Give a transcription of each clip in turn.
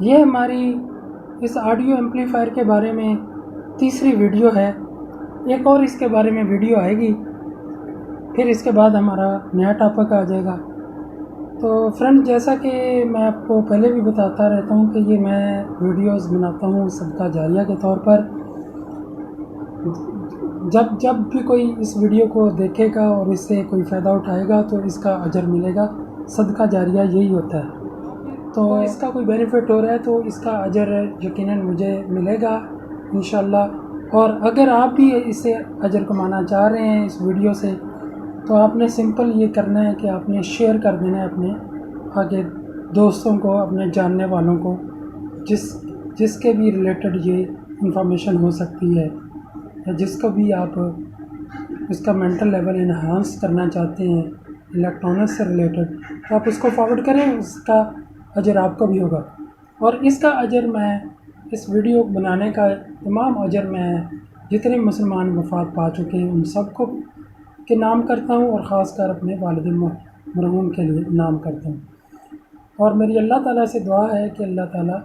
ये हमारी इस ऑडियो एम्पलीफायर के बारे में तीसरी वीडियो है। एक और इसके बारे में वीडियो आएगी, फिर इसके बाद हमारा नया टॉपिक आ जाएगा। तो फ्रेंड, जैसा कि मैं आपको पहले भी बताता रहता हूँ कि ये मैं वीडियोस बनाता हूँ सदका जारिया के तौर पर। जब जब भी कोई इस वीडियो को देखेगा और इससे कोई फ़ायदा उठाएगा तो इसका अजर मिलेगा। सदका जारिया यही होता है। तो इसका कोई बेनिफिट हो रहा है तो इसका अजर यकीनन मुझे मिलेगा इंशाल्लाह। और अगर आप भी इससे अजर कमाना चाह रहे हैं इस वीडियो से, तो आपने सिंपल ये करना है कि आपने शेयर कर देना है अपने आगे दोस्तों को, अपने जानने वालों को, जिसके भी रिलेटेड ये इंफॉर्मेशन हो सकती है, या जिसको भी आप उसका मेंटल लेवल इन्हांस करना चाहते हैं इलेक्ट्रॉनिक्स से रिलेटेड, तो आप उसको फॉरवर्ड करें। उसका अजर आपको भी होगा। और इसका अजर मैं इस वीडियो बनाने का तमाम अजर मैं जितने मुसलमान वफ़ात पा चुके हैं उन सबको के नाम करता हूँ, और ख़ासकर अपने वालिद मरहूम के लिए नाम करता हूँ। और मेरी अल्लाह ताला से दुआ है कि अल्लाह ताला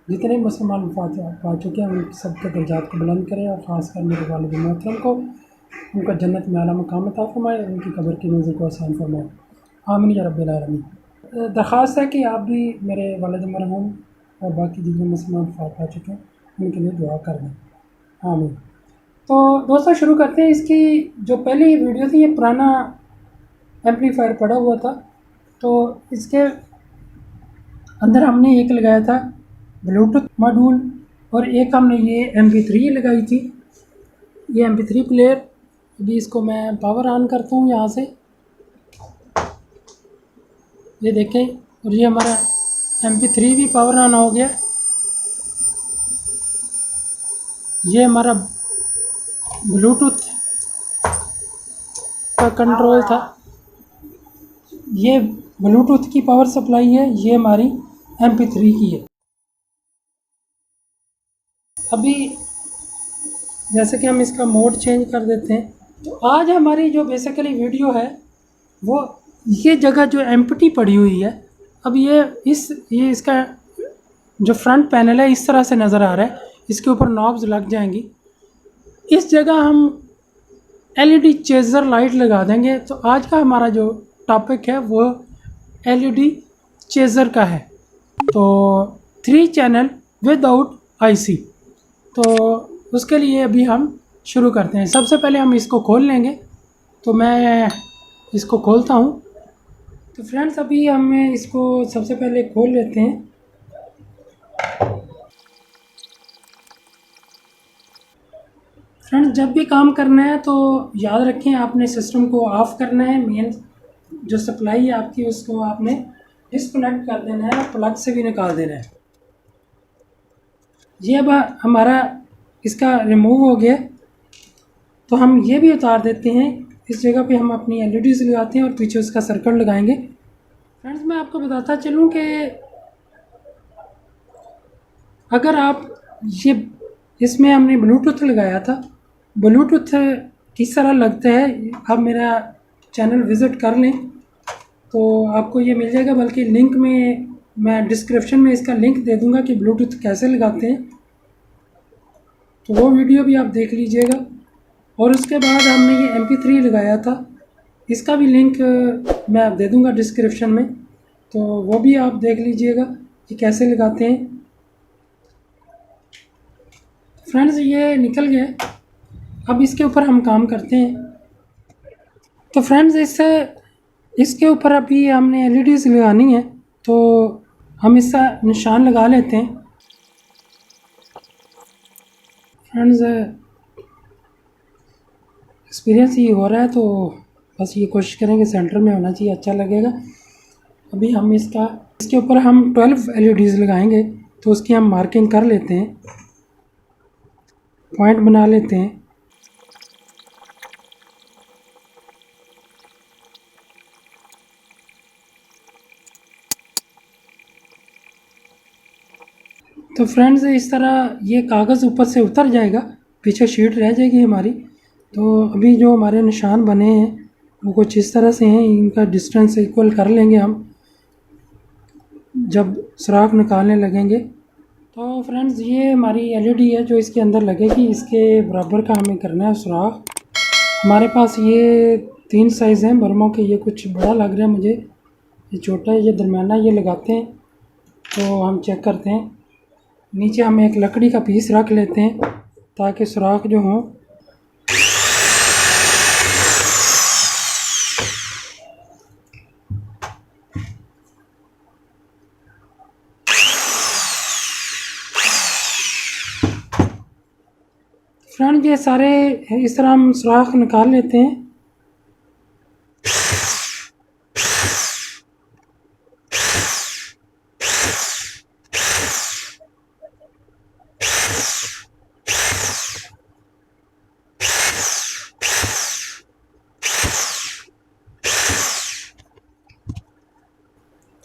जितने मुसलमान वफ़ात पा चुके हैं उन सब के दर्जात को बुलंद करें, और ख़ासकर मेरे वालिद मोहतरम को उनका जन्नत में आला मकाम अता फ़रमाए, उनकी कब्र की मंज़िल को आसान फरमाए। आमीन या रब्बिल आलमीन। दरख्वास्त है कि आप भी मेरे वालिद मरहूम और बाकी जितने मुसलमान वफ़ात पा चुके हैं उनके लिए दुआ कर दें। आमीन। तो दोस्तों, शुरू करते हैं। इसकी जो पहली वीडियो थी, ये पुराना एम्पलीफायर पड़ा हुआ था, तो इसके अंदर हमने एक लगाया था ब्लूटूथ मॉड्यूल, और एक हमने ये MP3 लगाई थी, ये MP3 प्लेयर। अभी इसको मैं पावर ऑन करता हूँ यहाँ से, ये देखें, और ये हमारा MP3 भी पावर ऑन हो गया। ये हमारा ब्लूटूथ का कंट्रोल था, ये ब्लूटूथ की पावर सप्लाई है, ये हमारी MP3 की है। अभी जैसे कि हम इसका मोड चेंज कर देते हैं, तो आज हमारी जो बेसिकली वीडियो है वो ये जगह जो एम्प्टी पड़ी हुई है, अब ये इसका जो फ्रंट पैनल है इस तरह से नज़र आ रहा है, इसके ऊपर नॉब्स लग जाएंगी। इस जगह हम LED चेज़र लाइट लगा देंगे। तो आज का हमारा जो टॉपिक है वो LED चेज़र का है। तो 3 चैनल विदाउट IC। तो उसके लिए अभी हम शुरू करते हैं। सबसे पहले हम इसको खोल लेंगे, तो मैं इसको खोलता हूँ। तो फ्रेंड्स, अभी हम इसको सबसे पहले खोल लेते हैं। फ्रेंड्स, जब भी काम करना है तो याद रखें आपने सिस्टम को ऑफ़ करना है। मेन जो सप्लाई है आपकी उसको आपने डिस्कनेक्ट कर देना है, और प्लग से भी निकाल देना है। ये अब हमारा इसका रिमूव हो गया, तो हम ये भी उतार देते हैं। इस जगह पे हम अपनी LEDs लगाते हैं और पीछे उसका सर्कल लगाएंगे। फ्रेंड्स, मैं आपको बताता चलूँ कि अगर आप ये इसमें हमने ब्लूटूथ लगाया था, ब्लूटूथ किस तरह लगता है आप मेरा चैनल विज़िट कर लें तो आपको ये मिल जाएगा। बल्कि लिंक में मैं डिस्क्रिप्शन में इसका लिंक दे दूँगा कि ब्लूटूथ कैसे लगाते हैं, तो वो वीडियो भी आप देख लीजिएगा। और उसके बाद हमने ये MP3 लगाया था, इसका भी लिंक मैं आप दे दूँगा डिस्क्रिप्शन में, तो वो भी आप देख लीजिएगा कि कैसे लगाते हैं। फ्रेंड्स, ये निकल गया। अब इसके ऊपर हम काम करते हैं। तो फ्रेंड्स, इसके ऊपर अभी हमने LEDs लगानी है, तो हम इसका निशान लगा लेते हैं। फ्रेंड्स, एक्सपीरियंस ये हो रहा है, तो बस ये कोशिश करेंगे सेंटर में होना चाहिए, अच्छा लगेगा। अभी हम इसके ऊपर हम 12 LEDs लगाएंगे, तो उसकी हम मार्किंग कर लेते हैं, पॉइंट बना लेते हैं। तो फ्रेंड्स, इस तरह ये कागज़ ऊपर से उतर जाएगा, पीछे शीट रह जाएगी हमारी। तो अभी जो हमारे निशान बने हैं वो कुछ इस तरह से हैं, इनका डिस्टेंस इक्वल कर लेंगे हम। जब सुराख निकालने लगेंगे। तो फ्रेंड्स ये हमारी एलईडी है जो इसके अंदर लगेगी, इसके बराबर का हमें करना है सुराख। हमारे पास ये 3 साइज़ हैं बर्मों के। ये कुछ बड़ा लग रहा है मुझे, ये छोटा है, ये दरमियाना। ये लगाते हैं तो हम चेक करते हैं। नीचे हम एक लकड़ी का पीस रख लेते हैं ताकि सुराख जो हों फ्रेंड, ये सारे इस तरह हम सुराख निकाल लेते हैं।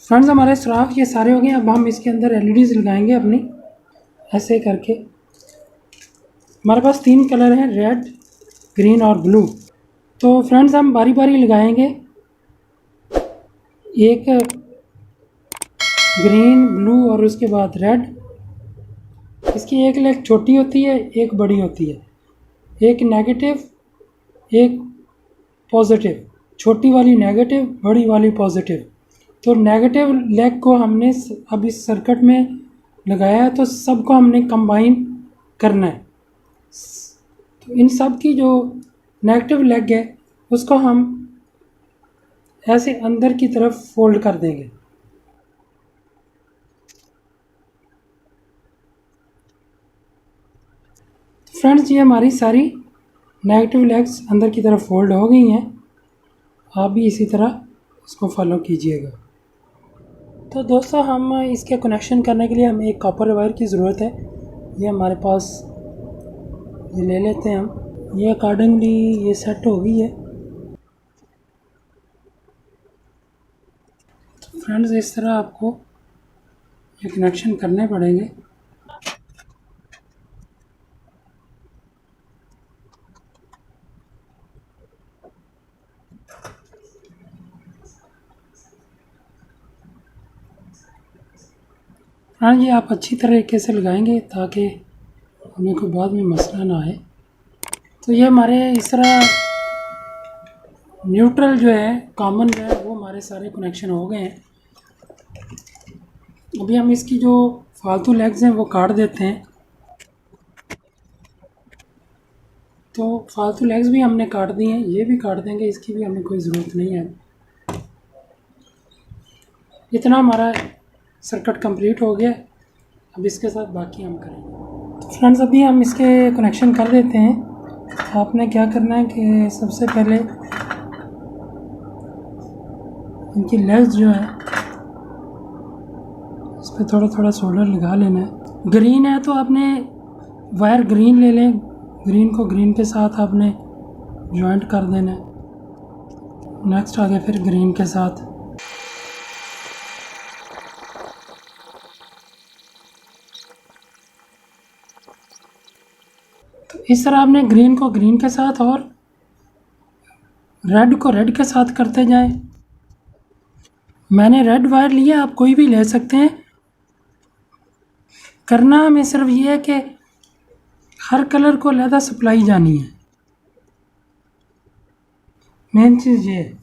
फ्रेंड्स हमारे सुराख ये सारे हो गए। अब हम इसके अंदर एलईडीज़ लगाएंगे अपनी, ऐसे करके। हमारे पास 3 कलर हैं, रेड, ग्रीन और ब्लू। तो फ्रेंड्स हम बारी बारी लगाएंगे। एक ग्रीन, ब्लू और उसके बाद रेड। इसकी एक लेग छोटी होती है, एक बड़ी होती है, एक नेगेटिव, एक पॉजिटिव। छोटी वाली नेगेटिव, बड़ी वाली पॉजिटिव। तो नेगेटिव लेग को हमने अब इस सर्किट में लगाया है, तो सबको हमने कंबाइन करना है। तो इन सब की जो नेगेटिव लेग है उसको हम ऐसे अंदर की तरफ फोल्ड कर देंगे। फ्रेंड्स ये हमारी सारी नेगेटिव लेग्स अंदर की तरफ फोल्ड हो गई हैं। आप भी इसी तरह इसको फॉलो कीजिएगा। तो दोस्तों हम इसके कनेक्शन करने के लिए हमें एक कॉपर वायर की ज़रूरत है। ये हमारे पास, ये ले लेते हैं हम। ये अकॉर्डिंगली ये सेट हो गई है। तो फ्रेंड्स इस तरह आपको ये कनेक्शन करने पड़ेंगे। हाँ जी, आप अच्छी तरीके से लगाएंगे ताकि हमें कोई बाद में मसला ना आए। तो ये हमारे इस तरह न्यूट्रल जो है, कॉमन जो है, वो हमारे सारे कनेक्शन हो गए हैं। अभी हम इसकी जो फालतू लेग्स हैं वो काट देते हैं। तो फालतू लेग्स भी हमने काट दी हैं, ये भी काट देंगे, इसकी भी हमें कोई ज़रूरत नहीं है। इतना हमारा सर्किट कंप्लीट हो गया। अब इसके साथ बाकी हम करेंगे। तो फ्रेंड्स अभी हम इसके कनेक्शन कर देते हैं। आपने क्या करना है कि सबसे पहले इनकी लेग्स जो है इस पर थोड़ा थोड़ा सोल्डर लगा लेना है। ग्रीन है तो आपने वायर ग्रीन ले लें, ग्रीन को ग्रीन के साथ आपने जॉइंट कर देना है। नेक्स्ट आ गया फिर ग्रीन के साथ। तो इस तरह आपने ग्रीन को ग्रीन के साथ और रेड को रेड के साथ करते जाएं। मैंने रेड वायर लिया, आप कोई भी ले सकते हैं। करना हमें सिर्फ ये है कि हर कलर को अलहदा सप्लाई जानी है, मेन चीज़ ये है।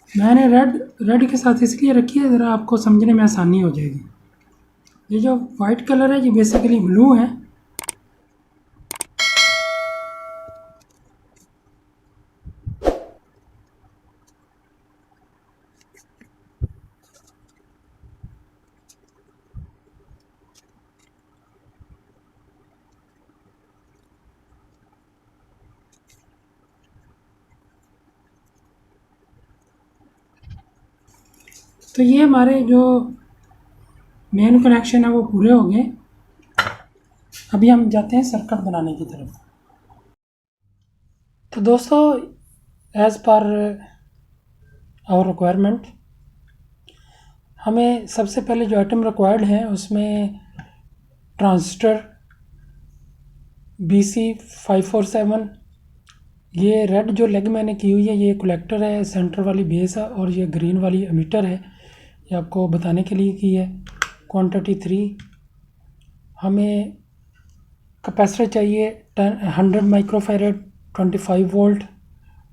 मैंने रेड के साथ इसलिए रखी है, ज़रा आपको समझने में आसानी हो जाएगी। ये जो वाइट कलर है ये बेसिकली ब्लू है। तो ये हमारे जो मेन कनेक्शन है वो पूरे हो गए। अभी हम जाते हैं सर्किट बनाने की तरफ। तो दोस्तों एज़ पर आवर रिक्वायरमेंट हमें सबसे पहले जो आइटम रिक्वायर्ड है उसमें ट्रांजिस्टर BC547, ये रेड जो लेग मैंने की हुई है ये कलेक्टर है, सेंटर वाली बेस है, और ये ग्रीन वाली एमीटर है। ये आपको बताने के लिए की है। क्वांटिटी 3 हमें कैपेसिटर चाहिए 100 microfarad 25 volt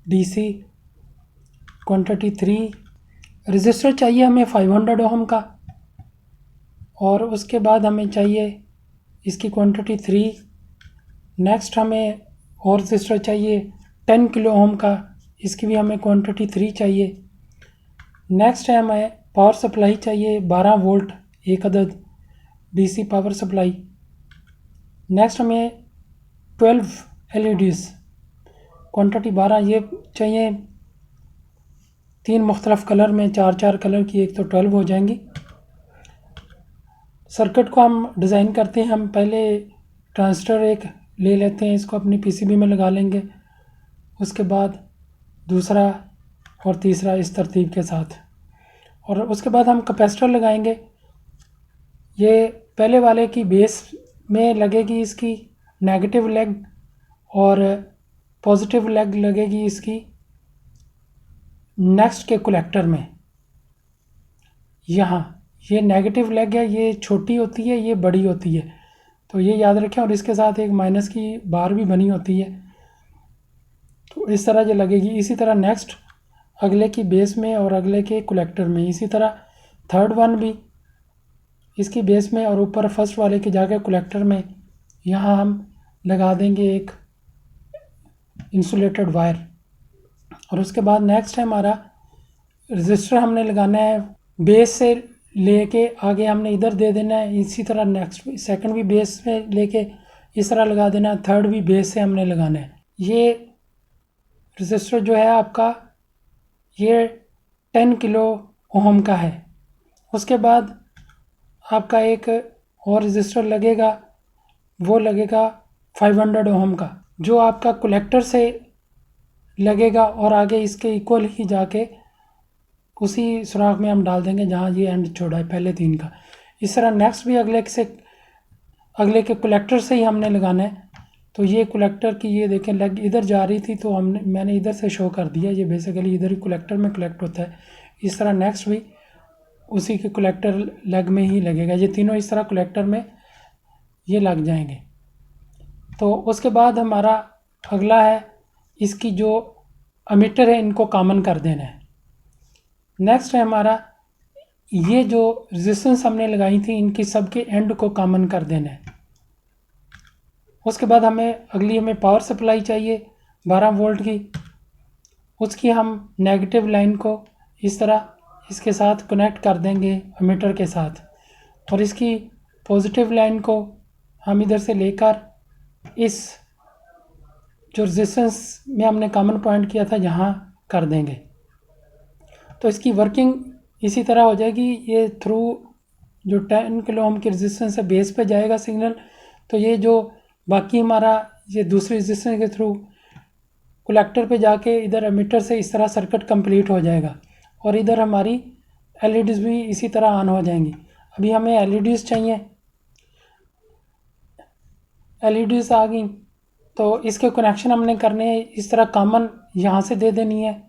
DC. Quantity 3 register चाहिए हमें 500 ओम का, और उसके बाद हमें चाहिए इसकी क्वांटिटी 3। नेक्स्ट हमें और रजिस्टर चाहिए 10 किलो ओम का, इसकी भी हमें क्वांटिटी 3 चाहिए। नेक्स्ट है हमें पावर सप्लाई चाहिए 12 वोल्ट एक अदद डीसी पावर सप्लाई। नेक्स्ट हमें 12 एलईडीज़ क्वांटिटी 12 ये चाहिए 3 मुख्तलिफ कलर में, 4 कलर की, एक तो 12 हो जाएंगी। सर्किट को हम डिज़ाइन करते हैं। हम पहले ट्रांजिस्टर एक ले लेते हैं, इसको अपनी पीसीबी में लगा लेंगे। उसके बाद दूसरा और तीसरा इस तरतीब के साथ, और उसके बाद हम कैपेसिटर लगाएंगे। ये पहले वाले की बेस में लगेगी इसकी नेगेटिव लेग, और पॉजिटिव लेग लगेगी इसकी नेक्स्ट के कलेक्टर में। यहाँ ये नेगेटिव लेग है, ये छोटी होती है, ये बड़ी होती है, तो ये याद रखें। और इसके साथ एक माइनस की बार भी बनी होती है, तो इस तरह ये लगेगी। इसी तरह नेक्स्ट अगले की बेस में और अगले के कलेक्टर में, इसी तरह थर्ड वन भी इसकी बेस में और ऊपर फर्स्ट वाले के जाके कलेक्टर में। यहाँ हम लगा देंगे एक इंसुलेटेड वायर। और उसके बाद नेक्स्ट है हमारा रजिस्टर हमने लगाना है बेस से लेके आगे हमने इधर दे देना है। इसी तरह नेक्स्ट सेकंड भी बेस में लेके इस तरह लगा देना है, थर्ड भी बेस से हमने लगाना है। ये रजिस्टर जो है आपका ये 10 किलो ओम का है। उसके बाद आपका एक और रजिस्टर लगेगा, वो लगेगा 500 ओम का, जो आपका कलेक्टर से लगेगा और आगे इसके इक्वल ही जाके उसी सुराख में हम डाल देंगे जहाँ ये एंड छोड़ा है पहले 3 का। इस तरह नेक्स्ट भी अगले के कलेक्टर से ही हमने लगाना है। तो ये कलेक्टर की ये देखें लेग इधर जा रही थी, तो मैंने इधर से शो कर दिया, ये बेसिकली इधर ही कलेक्टर में कलेक्ट होता है। इस तरह नेक्स्ट भी उसी के कलेक्टर लेग में ही लगेगा। ये तीनों इस तरह कलेक्टर में ये लग जाएंगे। तो उसके बाद हमारा अगला है इसकी जो एमीटर है इनको कॉमन कर देना है। नेक्स्ट है हमारा ये जो रेजिस्टेंस हमने लगाई थी इनकी सबके एंड को कॉमन कर देना है। उसके बाद हमें पावर सप्लाई चाहिए 12 वोल्ट की। उसकी हम नेगेटिव लाइन को इस तरह इसके साथ कनेक्ट कर देंगे एमीटर के साथ, और इसकी पॉजिटिव लाइन को हम इधर से लेकर इस जो रेजिस्टेंस में हमने कॉमन पॉइंट किया था यहाँ कर देंगे। तो इसकी वर्किंग इसी तरह हो जाएगी। ये थ्रू जो 10 किलो ओम की रेजिस्टेंस है बेस पे जाएगा सिग्नल, तो ये जो बाकी हमारा ये दूसरी रेजिस्टेंस के थ्रू कलेक्टर पे जाके इधर एमीटर से इस तरह सर्किट कंप्लीट हो जाएगा, और इधर हमारी एलईडीज़ भी इसी तरह ऑन हो जाएंगी। अभी हमें एलईडीज़ चाहिए, एलईडीज़ आ गई, तो इसके कनेक्शन हमने करने हैं इस तरह कॉमन यहाँ से दे देनी है।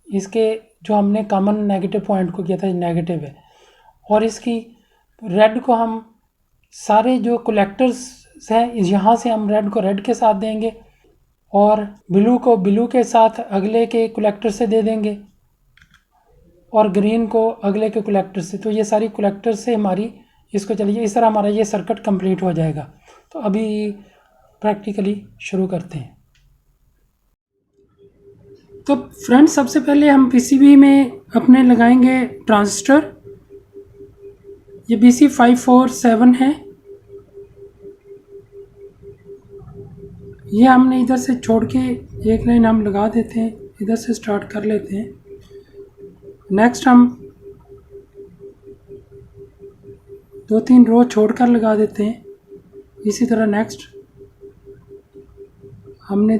इसके जो हमने कॉमन नेगेटिव पॉइंट को किया था नेगेटिव है, और इसकी रेड को हम सारे जो कलेक्टर्स हैं यहाँ से हम रेड को रेड के साथ देंगे, और ब्लू को ब्लू के साथ अगले के कलेक्टर से दे देंगे, और ग्रीन को अगले के कलेक्टर से। तो ये सारी कलेक्टर से हमारी इसको चलिए इस तरह हमारा ये सर्किट कंप्लीट हो जाएगा। तो अभी प्रैक्टिकली शुरू करते हैं। तो फ्रेंड्स सबसे पहले हम पीसीबी में अपने लगाएंगे ट्रांजिस्टर। ये BC547 है। ये हमने इधर से छोड़ के एक लाइन हम लगा देते हैं, इधर से स्टार्ट कर लेते हैं। नेक्स्ट हम 2-3 रो छोड़कर लगा देते हैं। इसी तरह नेक्स्ट हमने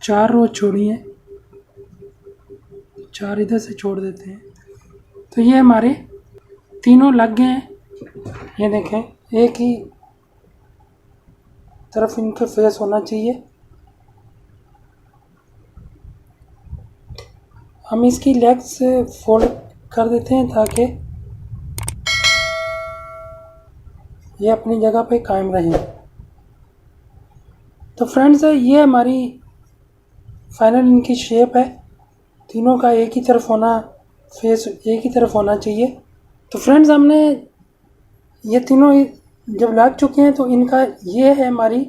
4 रो छोड़ी हैं, 4 इधर से छोड़ देते हैं। तो ये हमारे तीनों लग गए हैं। ये देखें एक ही तरफ इनके फेस होना चाहिए। हम इसकी लेग्स फोल्ड कर देते हैं ताकि ये अपनी जगह पे कायम रहें। तो फ्रेंड्स ये हमारी फाइनल इनकी शेप है। तीनों का एक ही तरफ होना, फेस एक ही तरफ होना चाहिए। तो फ्रेंड्स हमने ये तीनों जब लग चुके हैं तो इनका ये है हमारी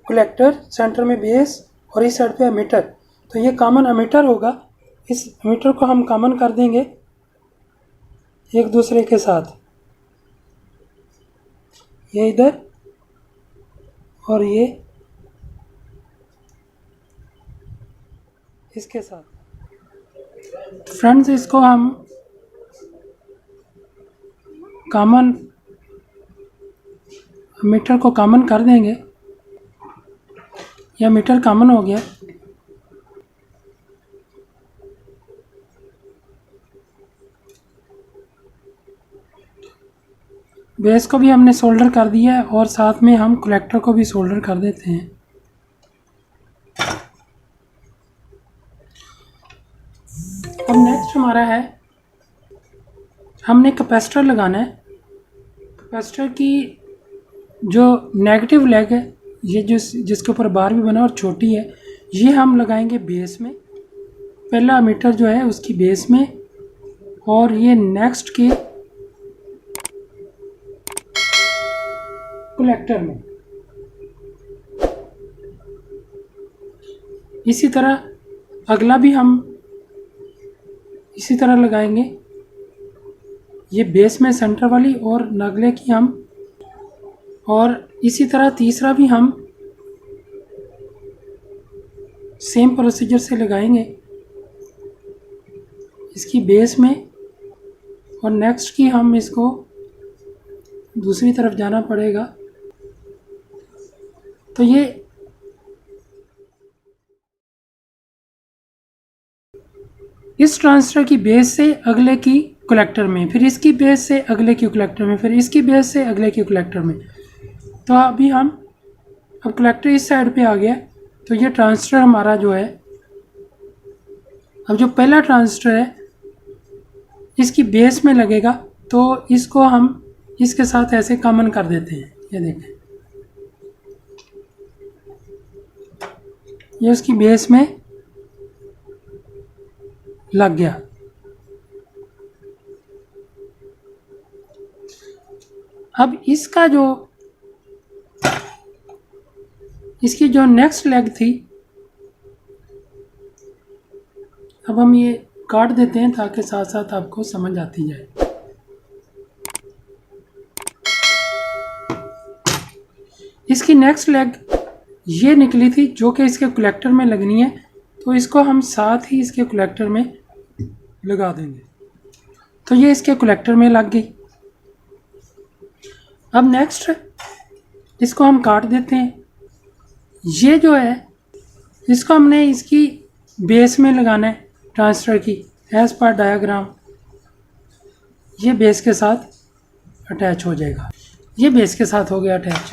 कलेक्टर, सेंटर में बेस और इस साइड पे एमिटर। तो ये कॉमन एमिटर होगा। इस एमिटर को हम कॉमन कर देंगे एक दूसरे के साथ, ये इधर और ये इसके साथ। फ्रेंड्स इसको हम कॉमन मीटर को कॉमन कर देंगे। यह मीटर कॉमन हो गया। बेस को भी हमने सोल्डर कर दिया है और साथ में हम कलेक्टर को भी सोल्डर कर देते हैं। अब नेक्स्ट हमारा है, हमने कैपेसिटर लगाना है। कैपेसिटर की जो नेगेटिव लेग है, ये जिसके ऊपर बार भी बना और छोटी है, ये हम लगाएंगे बेस में। पहला मीटर जो है उसकी बेस में और ये नेक्स्ट की कलेक्टर में। इसी तरह अगला भी हम इसी तरह लगाएंगे, ये बेस में सेंटर वाली और अगले की हम, और इसी तरह तीसरा भी हम सेम प्रोसीजर से लगाएंगे, इसकी बेस में और नेक्स्ट की हम इसको दूसरी तरफ जाना पड़ेगा। तो ये इस ट्रांजिस्टर की बेस से अगले की कलेक्टर में, फिर इसकी बेस से अगले की कलेक्टर में, फिर इसकी बेस से अगले की कलेक्टर में। तो अभी हम अब कलेक्टर इस साइड पे आ गया। तो ये ट्रांजिस्टर हमारा जो है, अब जो पहला ट्रांजिस्टर है इसकी बेस में लगेगा, तो इसको हम इसके साथ ऐसे कॉमन कर देते हैं। ये देखें, ये उसकी बेस में लग गया। अब इसका जो इसकी जो नेक्स्ट लेग थी, अब हम ये काट देते हैं ताकि साथ साथ आपको समझ आती जाए। इसकी नेक्स्ट लेग ये निकली थी जो कि इसके कलेक्टर में लगनी है, तो इसको हम साथ ही इसके कलेक्टर में लगा देंगे। तो ये इसके कलेक्टर में लग गई। अब नेक्स्ट इसको हम काट देते हैं। ये जो है इसको हमने इसकी बेस में लगाना है ट्रांजिस्टर की, एज पर डायग्राम। ये बेस के साथ अटैच हो जाएगा। ये बेस के साथ हो गया अटैच।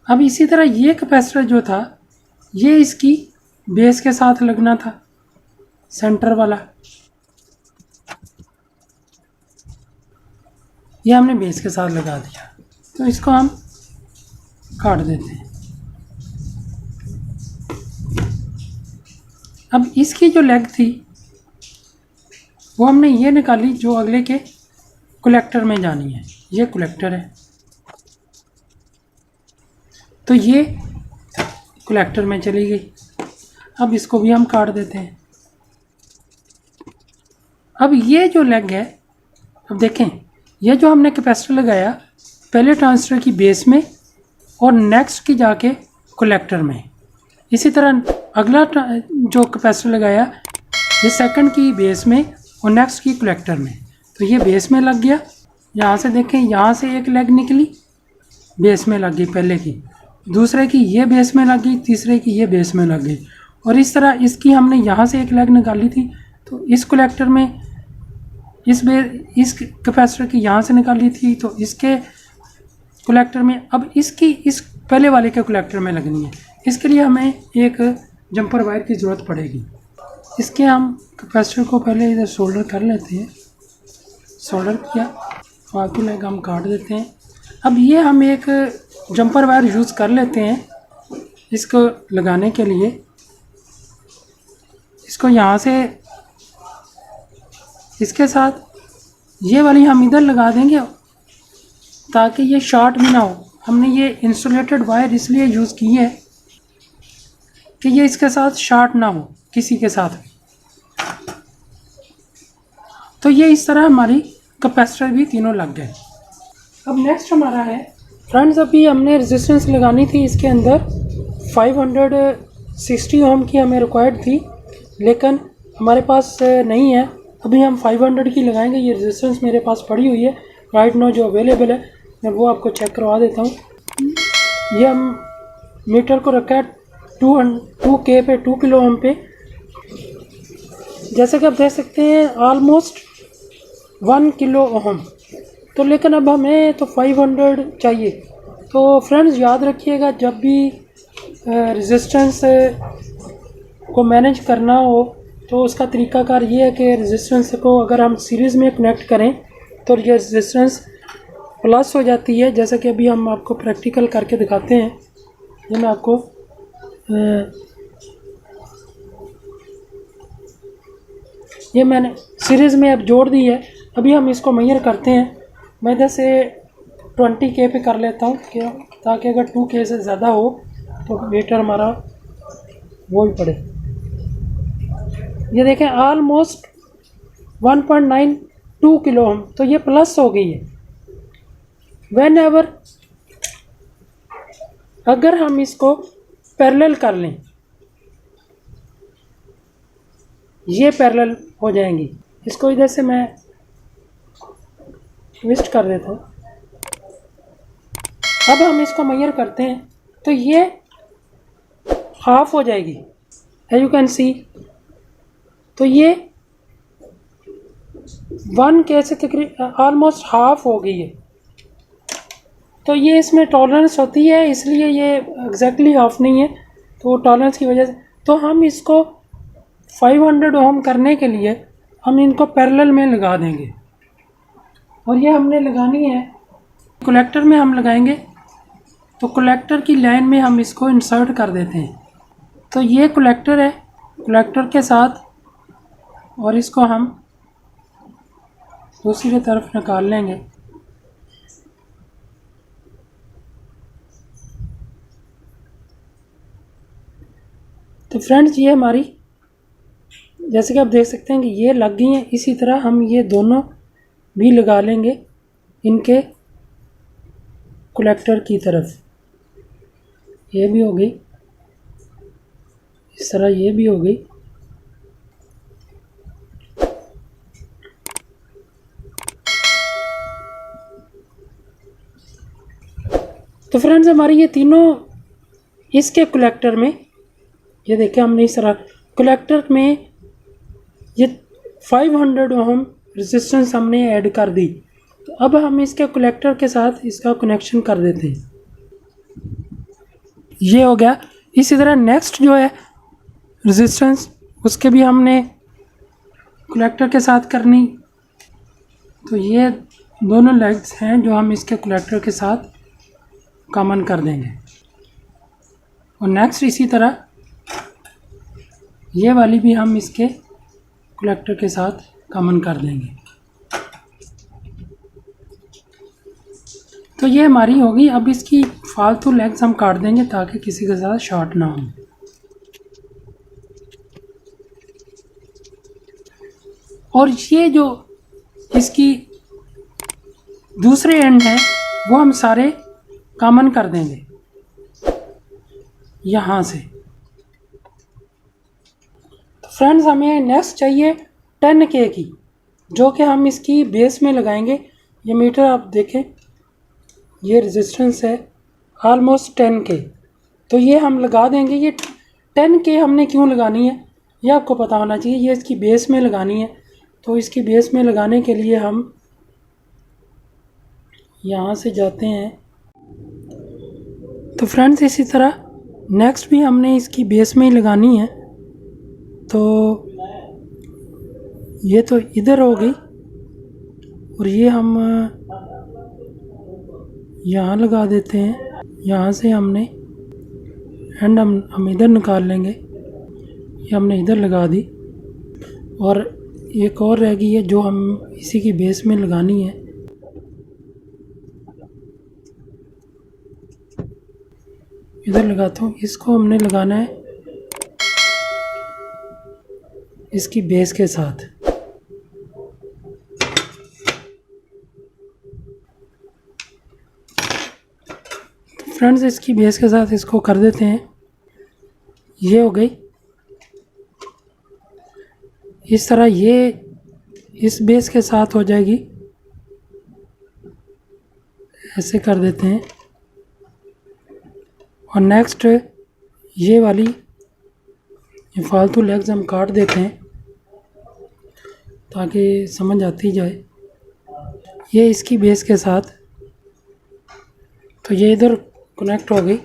अब इसी तरह ये कैपेसिटर जो था ये इसकी बेस के साथ लगना था, सेंटर वाला। ये हमने बेस के साथ लगा दिया। तो इसको हम काट देते हैं। अब इसकी जो लेग थी वो हमने ये निकाली जो अगले के कलेक्टर में जानी है। ये कलेक्टर है, तो ये कलेक्टर में चली गई। अब इसको भी हम काट देते हैं। अब ये जो लेग है, अब देखें, ये जो हमने कैपेसिटर लगाया पहले ट्रांजिस्टर की बेस में और नेक्स्ट की जाके कलेक्टर में। इसी तरह अगला जो कैपेसिटर लगाया ये सेकंड की बेस में और नेक्स्ट की कलेक्टर में। तो ये बेस में लग गया। यहाँ से देखें, यहाँ से एक लेग निकली, बेस में लग गई पहले की, दूसरे की ये बेस में लग गई, तीसरे की ये बेस में लग गई। और इस तरह इसकी हमने यहाँ से एक लेग निकाली थी, तो इस कलेक्टर में इस कैपेसिटर की यहाँ से निकाली थी, तो इसके कलेक्टर में अब इसकी इस पहले वाले के कलेक्टर में लगनी है। इसके लिए हमें एक जंपर वायर की ज़रूरत पड़ेगी। इसके हम कैपेसिटर को पहले इधर सोल्डर कर लेते हैं। सोल्डर किया, फालतू लेग हम काट देते हैं। अब ये हम एक जंपर वायर यूज़ कर लेते हैं इसको लगाने के लिए। इसको यहाँ से इसके साथ ये वाली हम इधर लगा देंगे ताकि ये शॉर्ट भी ना हो। हमने ये इंसुलेटेड वायर इसलिए यूज़ की है कि ये इसके साथ शॉर्ट ना हो किसी के साथ। तो ये इस तरह हमारी कैपेसिटर भी तीनों लग गए। अब नेक्स्ट हमारा है फ्रेंड्स, अभी हमने रेजिस्टेंस लगानी थी इसके अंदर 560 ओम की हमें रिक्वायर्ड थी, लेकिन हमारे पास नहीं है। अभी हम 500 की लगाएंगे। ये रेजिस्टेंस मेरे पास पड़ी हुई है राइट नाउ जो अवेलेबल है, मैं वो आपको चेक करवा देता हूँ। ये हम मीटर को रखा है 2K पे 2 किलो ओम पे। जैसे कि आप देख सकते हैं ऑलमोस्ट 1 किलो ओम। तो लेकिन अब हमें तो 500 चाहिए। तो फ्रेंड्स याद रखिएगा, जब भी रेजिस्टेंस को मैनेज करना हो तो उसका तरीकाकार ये है कि रेजिस्टेंस को अगर हम सीरीज़ में कनेक्ट करें तो ये रेजिस्टेंस प्लस हो जाती है। जैसा कि अभी हम आपको प्रैक्टिकल करके दिखाते हैं। ये मैं आपको ये मैंने सीरीज़ में अब जोड़ दी है। अभी हम इसको मेजर करते हैं। मैं इधर से 20K पे कर लेता हूँ क्या, ताकि अगर 2K से ज़्यादा हो तो मीटर हमारा वो ही पड़े। ये देखें ऑलमोस्ट 1.92 किलो ओम, तो ये प्लस हो गई है। व्हेन एवर अगर हम इसको पैरेलल कर लें, ये पैरेलल हो जाएंगी। इसको इधर से मैं ट्विस्ट कर देता हूँ। अब हम इसको मेजर करते हैं तो ये हाफ हो जाएगी, एज यू कैन सी। तो ये 1K से तकरीबन ऑलमोस्ट हाफ हो गई है। तो ये इसमें टॉलरेंस होती है, इसलिए ये एग्जैक्टली हाफ नहीं है। तो टॉलरेंस की वजह से तो हम इसको 500 ओम करने के लिए हम इनको पैरेलल में लगा देंगे। और ये हमने लगानी है कलेक्टर में हम लगाएंगे। तो कलेक्टर की लाइन में हम इसको इंसर्ट कर देते हैं। तो ये कलेक्टर है, कलेक्टर के साथ, और इसको हम दूसरी तरफ निकाल लेंगे। तो फ्रेंड्स ये हमारी, जैसे कि आप देख सकते हैं कि ये लग गई हैं। इसी तरह हम ये दोनों भी लगा लेंगे इनके कलेक्टर की तरफ। ये भी हो गई, इस तरह ये भी हो गई। तो फ्रेंड्स हमारी ये तीनों इसके कलेक्टर में, ये देखें हमने इस तरह कलेक्टर में ये 500 ओम रेजिस्टेंस हमने ऐड कर दी। तो अब हम इसके कलेक्टर के साथ इसका कनेक्शन कर देते हैं। ये हो गया। इसी तरह नेक्स्ट जो है रेजिस्टेंस, उसके भी हमने कलेक्टर के साथ करनी। तो ये दोनों लेग्स हैं जो हम इसके कलेक्टर के साथ कॉमन कर देंगे। और नेक्स्ट इसी तरह ये वाली भी हम इसके कलेक्टर के साथ कॉमन कर देंगे। तो ये हमारी होगी। अब इसकी फालतू लेग्स हम काट देंगे ताकि किसी के साथ शॉर्ट ना हो। और ये जो इसकी दूसरे एंड है वो हम सारे कॉमन कर देंगे यहाँ से। तो फ्रेंड्स हमें नेक्स्ट चाहिए 10K की, जो कि हम इसकी बेस में लगाएंगे। ये मीटर आप देखें, ये रेजिस्टेंस है ऑलमोस्ट 10K। तो ये हम लगा देंगे। ये 10K हमने क्यों लगानी है ये आपको पता होना चाहिए। ये इसकी बेस में लगानी है। तो इसकी बेस में लगाने के लिए हम यहाँ से जाते हैं। तो फ्रेंड्स इसी तरह नेक्स्ट भी हमने इसकी बेस में ही लगानी है। तो ये तो इधर हो गई और ये हम यहाँ लगा देते हैं। यहाँ से हमने एंड हम इधर निकाल लेंगे। ये हमने इधर लगा दी और एक और रह गई है जो हम इसी की बेस में लगानी है। इधर लगाता हूँ। इसको हमने लगाना है इसकी बेस के साथ। फ्रेंड्स इसकी बेस के साथ इसको कर देते हैं। ये हो गई। इस तरह ये इस बेस के साथ हो जाएगी। ऐसे कर देते हैं और नेक्स्ट ये वाली ये फालतू लेग्स हम काट देते हैं ताकि समझ आती जाए। ये इसकी बेस के साथ, तो ये इधर कनेक्ट हो गई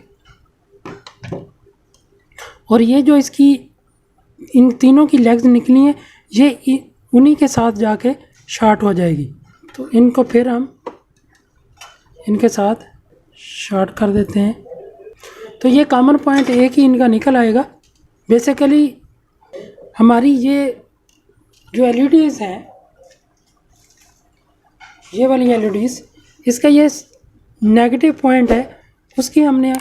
और ये जो इसकी इन तीनों की लेग्स निकली हैं ये उन्हीं के साथ जाके शार्ट हो जाएगी। तो इनको फिर हम इनके साथ शार्ट कर देते हैं। तो ये कॉमन पॉइंट एक ही इनका निकल आएगा। बेसिकली हमारी ये जो एलईडीज़ हैं, ये वाली एलईडीज़, इसका ये नेगेटिव पॉइंट है, उसकी हमने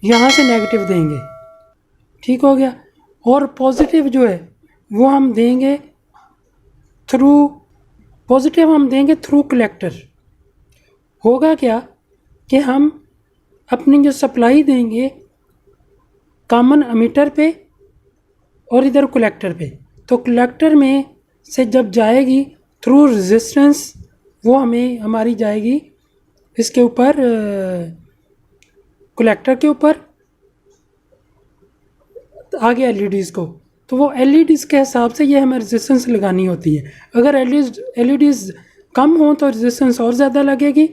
यहाँ से नेगेटिव देंगे। ठीक हो गया। और पॉजिटिव जो है वो हम देंगे थ्रू कलेक्टर। होगा क्या कि हम अपनी जो सप्लाई देंगे कॉमन एमीटर पे और इधर कलेक्टर पे, तो कलेक्टर में से जब जाएगी थ्रू रेजिस्टेंस वो हमारी जाएगी इसके ऊपर, कलेक्टर के ऊपर आगे एलईडीज़ को। तो वो एलईडीज़ के हिसाब से ये हमें रेजिस्टेंस लगानी होती है। अगर एलईडीज़ कम हो तो रेजिस्टेंस और ज़्यादा लगेगी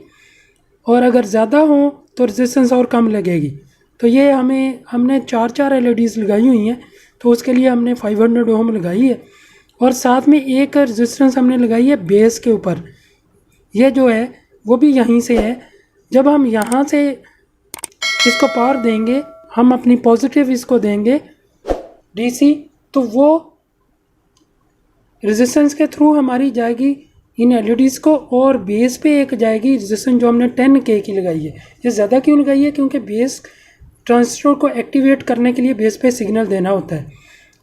और अगर ज़्यादा हो तो रेजिस्टेंस और कम लगेगी। तो ये हमने 4 एलईडीज़ लगाई हुई हैं, तो उसके लिए हमने 500 ओम लगाई है और साथ में एक रेजिस्टेंस हमने लगाई है बेस के ऊपर। ये जो है वो भी यहीं से है। जब हम यहाँ से इसको पावर देंगे, हम अपनी पॉजिटिव इसको देंगे डीसी, तो वो रेजिस्टेंस के थ्रू हमारी जाएगी इन एलईडीज़ को और बेस पे एक जाएगी रेजिस्टेंस जो हमने 10K की लगाई है। ये ज़्यादा क्यों लगाई है? क्योंकि बेस ट्रांजिस्टर को एक्टिवेट करने के लिए बेस पे सिग्नल देना होता है,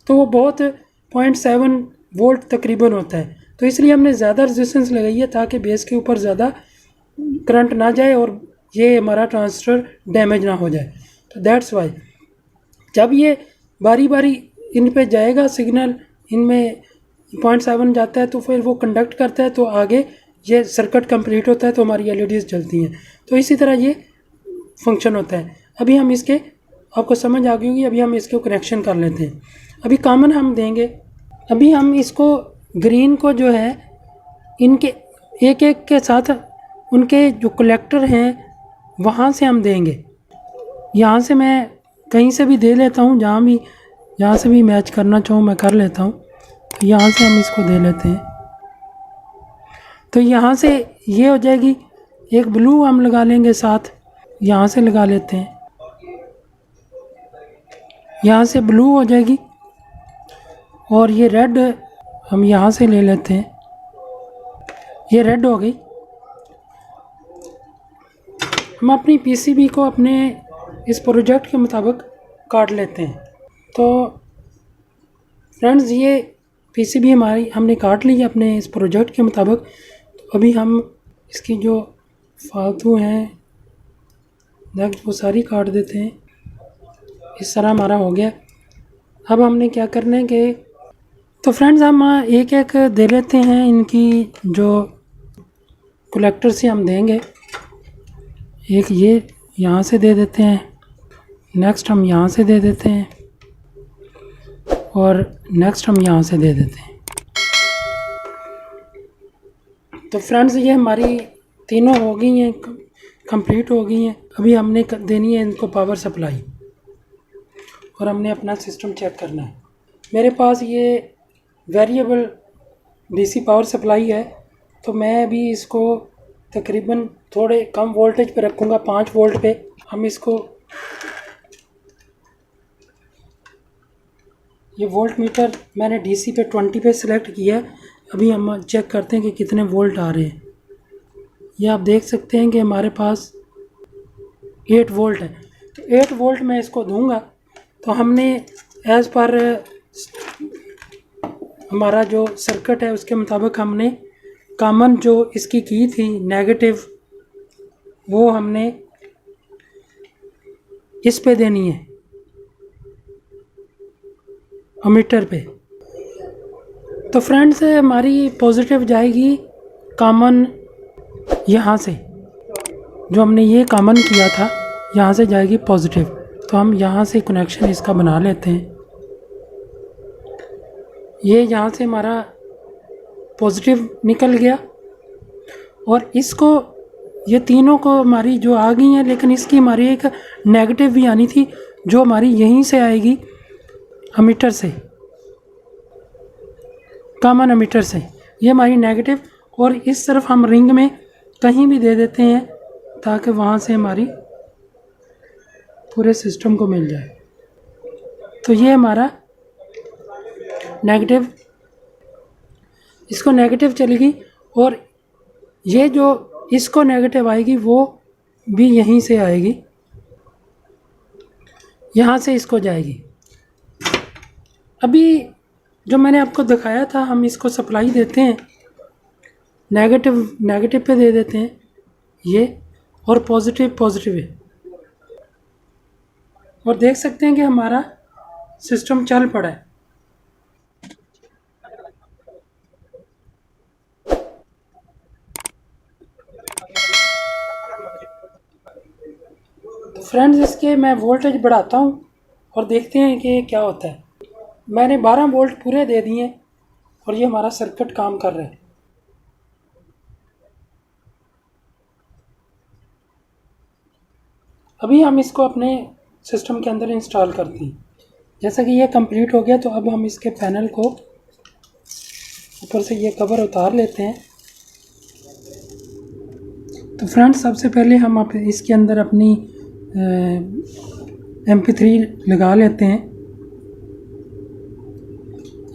तो वो बहुत 0.7 वोल्ट तकरीबन होता है। तो इसलिए हमने ज़्यादा रेजिस्टेंस लगाई है ताकि बेस के ऊपर ज़्यादा करंट ना जाए और ये हमारा ट्रांजिस्टर डैमेज ना हो जाए। तो दैट्स वाई जब ये बारी बारी इन पे जाएगा सिग्नल, इनमें 0.7 जाता है तो फिर वो कंडक्ट करता है, तो आगे ये सर्किट कंप्लीट होता है तो हमारी एलईडीज़ जलती हैं। तो इसी तरह ये फंक्शन होता है। अभी हम इसके, आपको समझ आ गई होगी, अभी हम इसको कनेक्शन कर लेते हैं। अभी कॉमन हम देंगे। अभी हम इसको ग्रीन को जो है इनके एक एक के साथ उनके जो कलेक्टर हैं वहाँ से हम देंगे। यहाँ से मैं कहीं से भी दे लेता हूँ, जहाँ से भी मैच करना चाहूँ मैं कर लेता हूँ। तो यहाँ से हम इसको दे लेते हैं। तो यहाँ से ये हो जाएगी। एक ब्लू हम लगा लेंगे साथ, यहाँ से लगा लेते हैं। यहाँ से ब्लू हो जाएगी और ये रेड हम यहाँ से ले लेते हैं। ये रेड हो गई। हम अपनी पीसीबी को अपने इस प्रोजेक्ट के मुताबिक काट लेते हैं। तो फ्रेंड्स ये पीसीबी हमारी हमने काट ली है अपने इस प्रोजेक्ट के मुताबिक। तो अभी हम इसकी जो फालतू हैं नेक्स्ट वो सारी काट देते हैं। इस तरह हमारा हो गया। अब हमने क्या करना है कि तो फ्रेंड्स हम एक एक दे लेते हैं। इनकी जो कलेक्टर से हम देंगे, एक ये यहाँ से दे देते हैं, नेक्स्ट हम यहाँ से दे देते हैं और नेक्स्ट हम यहाँ से दे देते हैं। तो फ्रेंड्स ये हमारी तीनों हो गई हैं, कंप्लीट हो गई हैं। अभी हमने देनी है इनको पावर सप्लाई और हमने अपना सिस्टम चेक करना है। मेरे पास ये वेरिएबल डीसी पावर सप्लाई है, तो मैं अभी इसको तकरीबन थोड़े कम वोल्टेज पे रखूँगा, 5 वोल्ट पे। हम इसको, ये वोल्ट मीटर मैंने डीसी पे 20 पे सिलेक्ट किया है। अभी हम चेक करते हैं कि कितने वोल्ट आ रहे हैं। ये आप देख सकते हैं कि हमारे पास 8 वोल्ट है। तो 8 वोल्ट मैं इसको दूंगा। तो हमने एज़ पर हमारा जो सर्किट है उसके मुताबिक हमने कॉमन जो इसकी की थी नेगेटिव, वो हमने इस पे देनी है, अमीटर पे। तो फ्रेंड्स हमारी पॉजिटिव जाएगी कॉमन यहाँ से, जो हमने ये कॉमन किया था यहाँ से जाएगी पॉजिटिव। तो हम यहाँ से कनेक्शन इसका बना लेते हैं। ये यहाँ से हमारा पॉजिटिव निकल गया और इसको, ये तीनों को हमारी जो आ गई हैं, लेकिन इसकी हमारी एक नेगेटिव भी आनी थी जो हमारी यहीं से आएगी अमीटर से, कॉमन अमीटर से। ये हमारी नेगेटिव, और इस तरफ हम रिंग में कहीं भी दे देते हैं ताकि वहाँ से हमारी पूरे सिस्टम को मिल जाए। तो ये हमारा नेगेटिव, इसको नेगेटिव चलेगी, और ये जो इसको नेगेटिव आएगी वो भी यहीं से आएगी, यहाँ से इसको जाएगी। अभी जो मैंने आपको दिखाया था, हम इसको सप्लाई देते हैं, नेगेटिव पे दे देते हैं ये, और पॉजिटिव है, और देख सकते हैं कि हमारा सिस्टम चल पड़ा है। तो फ्रेंड्स इसके मैं वोल्टेज बढ़ाता हूँ और देखते हैं कि क्या होता है। मैंने 12 वोल्ट पूरे दे दिए और ये हमारा सर्किट काम कर रहा है। अभी हम इसको अपने सिस्टम के अंदर इंस्टॉल करते हैं। जैसा कि ये कंप्लीट हो गया, तो अब हम इसके पैनल को ऊपर से ये कवर उतार लेते हैं। तो फ्रेंड्स सबसे पहले हम इसके अंदर अपनी MP3 लगा लेते हैं,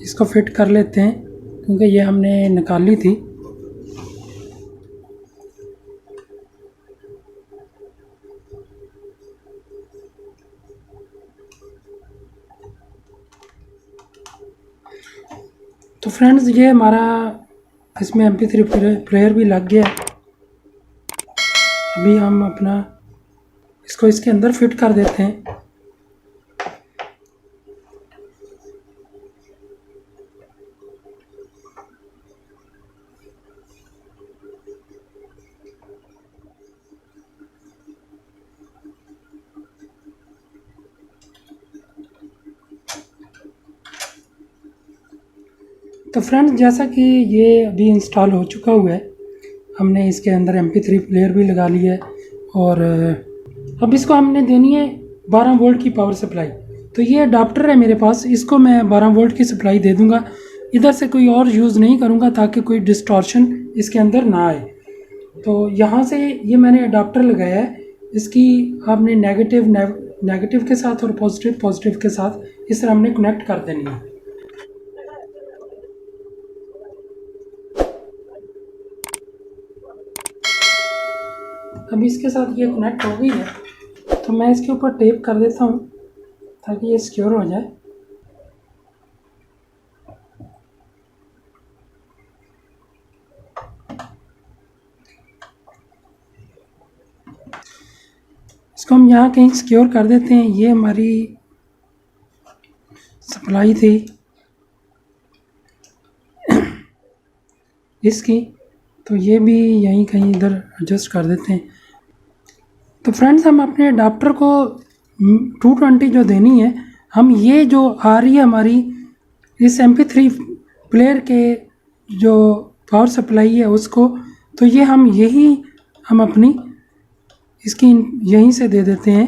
इसको फिट कर लेते हैं क्योंकि ये हमने निकाली थी। तो फ्रेंड्स ये हमारा इसमें MP3 प्लेयर भी लग गया है। अभी हम अपना इसको इसके अंदर फिट कर देते हैं। तो फ्रेंड्स जैसा कि ये अभी इंस्टॉल हो चुका हुआ है, हमने इसके अंदर MP3 प्लेयर भी लगा लिया है, और अब इसको हमने देनी है 12 वोल्ट की पावर सप्लाई। तो ये अडाप्टर है मेरे पास, इसको मैं 12 वोल्ट की सप्लाई दे दूंगा। इधर से कोई और यूज़ नहीं करूंगा ताकि कोई डिस्टॉर्शन इसके अंदर ना आए। तो यहाँ से ये मैंने अडाप्टर लगाया है, इसकी आपने नेगेटिव के साथ और पॉजिटिव के साथ इस तरह हमने कनेक्ट कर देनी है। अभी इसके साथ ये कनेक्ट हो गई है, तो मैं इसके ऊपर टेप कर देता हूँ ताकि ये सिक्योर हो जाए। इसको हम यहाँ कहीं सिक्योर कर देते हैं। ये हमारी सप्लाई थी इसकी, तो ये भी यहीं कहीं इधर एडजस्ट कर देते हैं। तो फ्रेंड्स हम अपने अडाप्टर को 220 जो देनी है, हम ये जो आ रही है हमारी इस MP3 प्लेयर के जो पावर सप्लाई है उसको, तो ये हम अपनी इसकी यहीं से दे देते हैं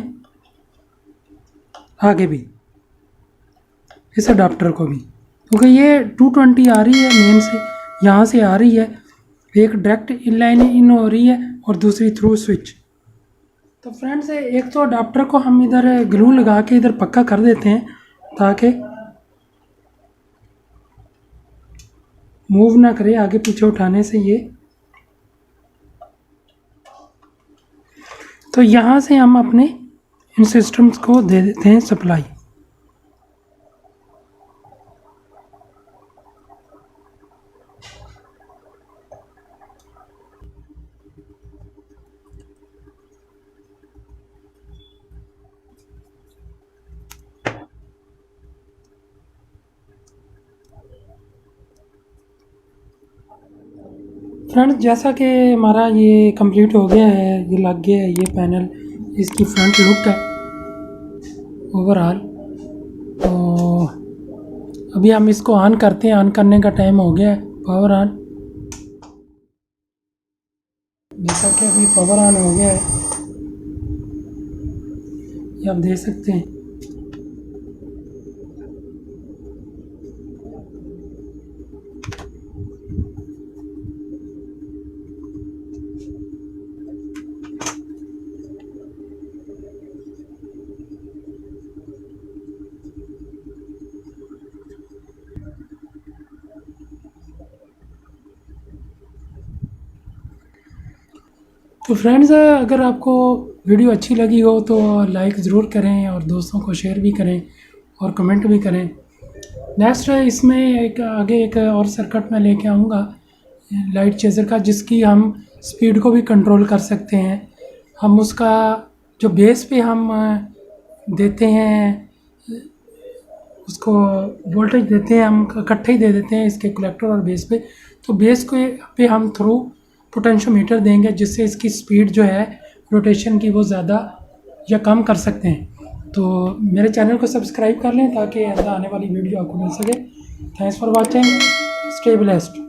आगे भी, इस अडाप्टर को भी, क्योंकि ये 220 आ रही है मेन से, यहाँ से आ रही है, एक डायरेक्ट इनलाइन इन हो रही है और दूसरी थ्रू स्विच। तो फ्रेंड्स एक तो अडाप्टर को हम इधर ग्लू लगा के इधर पक्का कर देते हैं ताकि मूव ना करे आगे पीछे उठाने से ये। तो यहाँ से हम अपने इन सिस्टम्स को दे देते हैं सप्लाई। फ्रेंड्स जैसा कि हमारा ये कंप्लीट हो गया है, ये लग गया है ये पैनल, इसकी फ्रंट लुक है ओवरऑल। तो अभी हम इसको ऑन करते हैं, ऑन करने का टाइम हो गया है, पावर ऑन। जैसा कि अभी पावर ऑन हो गया है, ये आप देख सकते हैं। तो फ्रेंड्स अगर आपको वीडियो अच्छी लगी हो तो लाइक ज़रूर करें और दोस्तों को शेयर भी करें और कमेंट भी करें। नेक्स्ट इसमें एक आगे एक और सर्किट मैं लेके आऊँगा लाइट चेज़र का, जिसकी हम स्पीड को भी कंट्रोल कर सकते हैं। हम उसका जो बेस पे हम देते हैं, उसको वोल्टेज देते हैं, हम इकट्ठे ही दे देते हैं इसके कलेक्टर और बेस पे। तो बेस को पे हम थ्रू पोटेंशियोमीटर देंगे, जिससे इसकी स्पीड जो है रोटेशन की वो ज़्यादा या कम कर सकते हैं। तो मेरे चैनल को सब्सक्राइब कर लें ताकि आने वाली वीडियो आपको मिल सके। Thanks for watching, stay blessed.